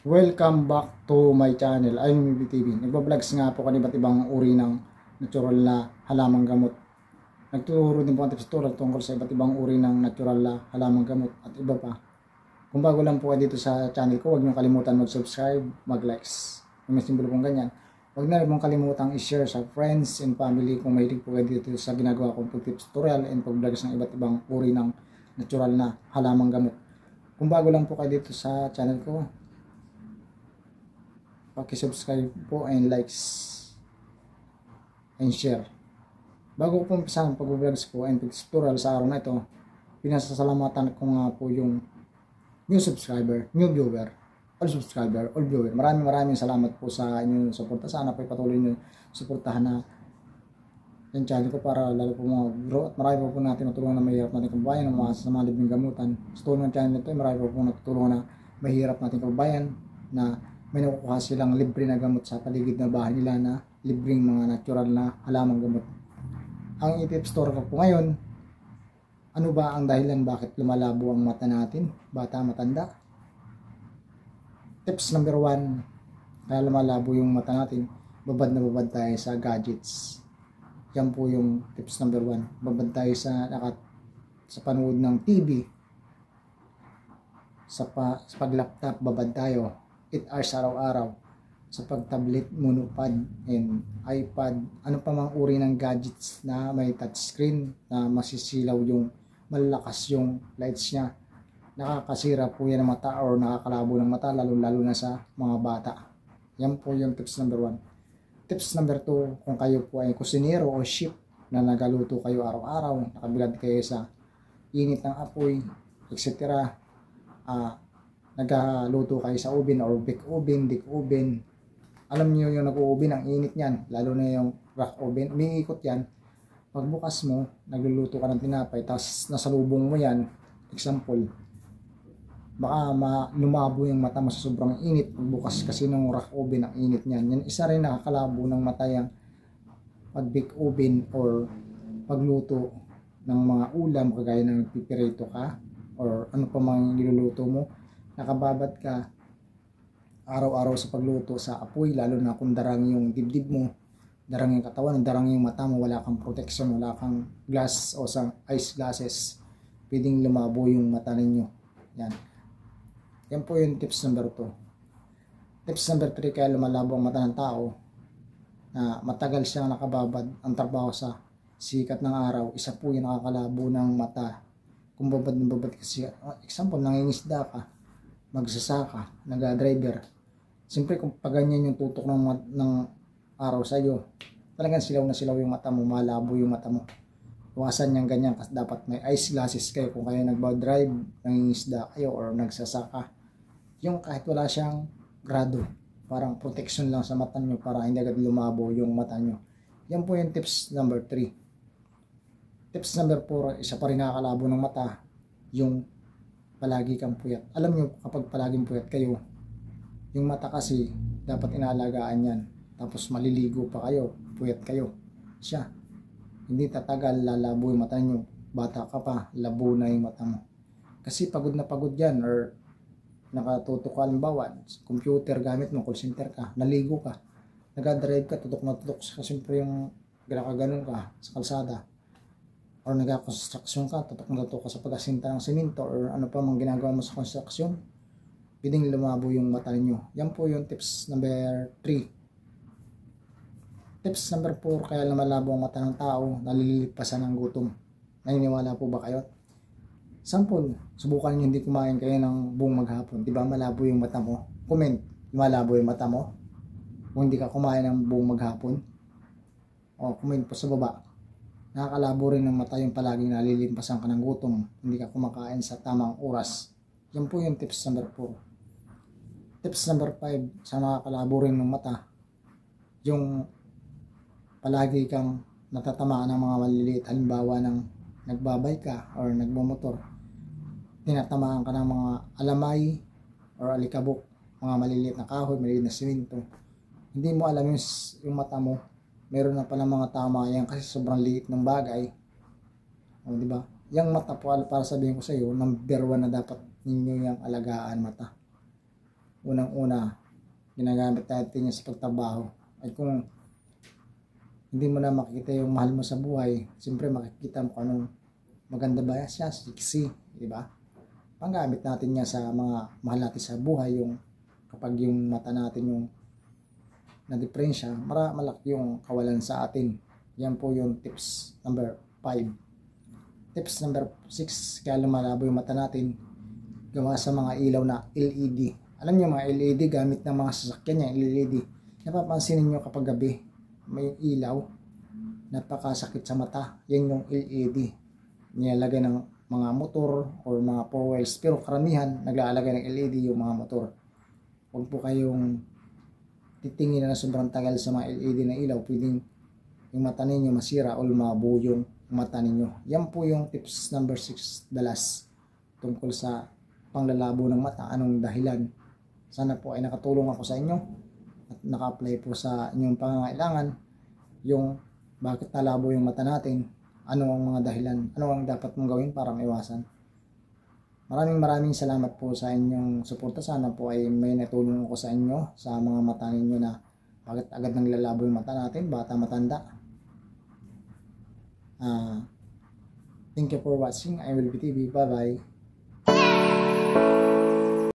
Welcome back to my channel. I'm Mimi TV. Nagba-vlogs nga po kan iba't ibang uri ng natural na halamang gamot. Nagtuturo din po ang tips tutorial tungkol sa iba't ibang uri ng natural na halamang gamot at iba pa. Kung bago lang po kayo dito sa channel ko, huwag niyo kalimutan mag-subscribe, mag-likes. Kung may simbolo pong ganyan. Huwag na rin mong kalimutan i-share sa friends and family kung mahilig po kayo dito sa ginagawa kong tips tutorial and pag-vlogs ng iba't ibang uri ng natural na halamang gamot. Kung bago lang po kayo dito sa channel ko, paki-subscribe po and likes and share. Bago ko po umpisa ang pag-vlogs po and tutorial sa araw na ito, pinasasalamatan ko nga po yung new subscriber, new viewer, all subscriber, all viewer. Maraming salamat po sa inyong suporta. Sana po patuloy niyo suportahan na yung channel ko para lalo po mag-grow at marami po natin natulungan na mahirap natin kababayan ng mga sa libreng gamutan. Sa tulong ng channel ito, marami po natutulungan na mahirap natin kababayan na may nakukuha silang libre na gamot sa paligid na bahay nila na libreng mga natural na halamang gamot. Ang i-tips store ko po ngayon, ano ba ang dahilan bakit lumalabo ang mata natin, bata, matanda? Tips number 1, kaya lumalabo yung mata natin, babad na babad tayo sa gadgets. Yan po yung tips number 1. Babad tayo sa panood ng TV, sa pag-laptop, babad tayo. 8 hours araw-araw sa pag-tablet, monopod, and iPad, ano pa mang uri ng gadgets na may touchscreen na masisilaw yung malalakas yung lights niya. Nakakasira po yan ng mata or nakakalabo ng mata, lalo na sa mga bata. Yan po yung tips number 1. Tips number 2, kung kayo po ay kusinero o chef na nagaluto kayo araw-araw, nakabilad kayo sa init ng apoy, etc. Nagluto kayo sa oven or bake oven, dick oven. Alam niyo yung nag-oven, ang init niyan, lalo na yung rack oven, umiikot yan. Pagbukas mo, nagluluto ka ng tinapay, tapos nasalubong mo yan, example, baka lumabo yung mata mo sa sobrang init pagbukas kasi ng rack oven, ang init niyan. Yan isa rin nakakalabo ng mata yung pag bake oven or pagluto ng mga ulam kagaya ng pipirito ka or ano pa mang niluluto mo. Nakababad ka araw-araw sa pagluto sa apoy, lalo na kung darang yung dibdib mo, darang yung katawan, darang yung mata mo, wala kang protection, wala kang glass o sa ice glasses, pwedeng lumabo yung mata ninyo. Yan po yung tips number 2. Tips number 3, kaya lumalabo ang mata ng tao na matagal siyang nakababad ang trabaho sa sikat ng araw, isa po yung nakakalabo ng mata. Kung babad na babad kasi, example, nangingisda ka, magsasaka, nag-driver. Siyempre kung paganyan yung tutok ng araw sa iyo, talagang silaw na silaw yung mata mo, malabo yung mata mo. Iwasan niyang ganyan kasi dapat may ice glasses kayo kung kayo nagba-drive, nangingisda kayo or nagsasaka. Yung kahit wala siyang grado, parang protection lang sa mata niyo para hindi agad lumabo yung mata niyo. Yan po yung tips number 3. Tips number 4, isa pa rin nakakalabo ng mata, yung palagi kang puyat. Alam nyo, kapag palaging puyat kayo, yung mata kasi dapat inaalagaan yan. Tapos maliligo pa kayo, puyat kayo. Siya, hindi tatagal, lalabo yung mata nyo. Bata ka pa, labo na yung mata mo. Kasi pagod na pagod yan or nakatutok ka, halimbawa, computer gamit mo, call center ka, naligo ka, nag-drive ka, tutok na tutok. Siyempre yung ganun ka sa kalsada or nag-construction ka, tutok ka sa pag-asinta ng simento or ano pa mang ginagawa mo sa construction, pwedeng lumabo yung mata niyo. Yan po yung tips number 3. Tips number 4, kaya lumalabo ang mata ng tao, nalilipasan ng gutom. Naniniwala po ba kayo? Sample, subukan niyo hindi kumain kayo ng buong maghapon. Diba malabo yung mata mo? Comment, malabo yung mata mo? Kung hindi ka kumain ng buong maghapon? O comment po sa baba. Nakakalabo rin ng mata yung palaging nalilimpasan ka ng gutom, hindi ka kumakain sa tamang oras. Yan po yung tips number 4. Tips number 5, sa nakakalabo rin ng mata, yung palagi kang natatamaan ng mga maliliit, halimbawa ng nagbabay ka or nagmamotor, tinatamaan ka ng mga alamay or alikabok, mga maliliit na kahoy, maliliit na simento. Hindi mo alam yung mata mo, meron na pala mga tama yan kasi sobrang liit ng bagay. O, diba? Yung mata po, para sabihin ko sa iyo, number 1 na dapat ninyo yung alagaan mata. unang-una ginagamit natin yan sa pagtrabaho. Ay kung hindi mo na makikita yung mahal mo sa buhay, siyempre makikita mo kung anong maganda ba siya, sexy, di ba? Panggamit natin niya sa mga mahal natin sa buhay, yung kapag yung mata natin yung na-diferensya, malaki yung kawalan sa atin. Yan po yung tips number 5. Tips number 6, kaya lumalabo yung mata natin, gawa sa mga ilaw na LED. Alam niyo mga LED, gamit ng mga sasakyan niya, LED. Napapansin niyo kapag gabi, may ilaw, napakasakit sa mata. Yan yung LED. Nilalagay ng mga motor or mga four wheels. Pero karamihan, naglalagay ng LED yung mga motor. Huwag po kayong titingin na sobrang tagal sa mga LED na ilaw. Pwedeng yung mata ninyo masira o lumabo yung mata ninyo. Yan po yung tips number 6, the last, tungkol sa panglalabo ng mata. Anong dahilan? Sana po ay nakatulong ako sa inyo at naka-apply po sa inyong pangangailangan yung bakit nalabo yung mata natin, ano ang mga dahilan, ano ang dapat mong gawin para maiwasan. Maraming salamat po sa inyong suporta. Sana po ay may natulong ako sa inyo sa mga mata ninyo na bakit agad nang lalabo yung mata natin, bata matanda. Thank you for watching. I will be TV. Bye bye.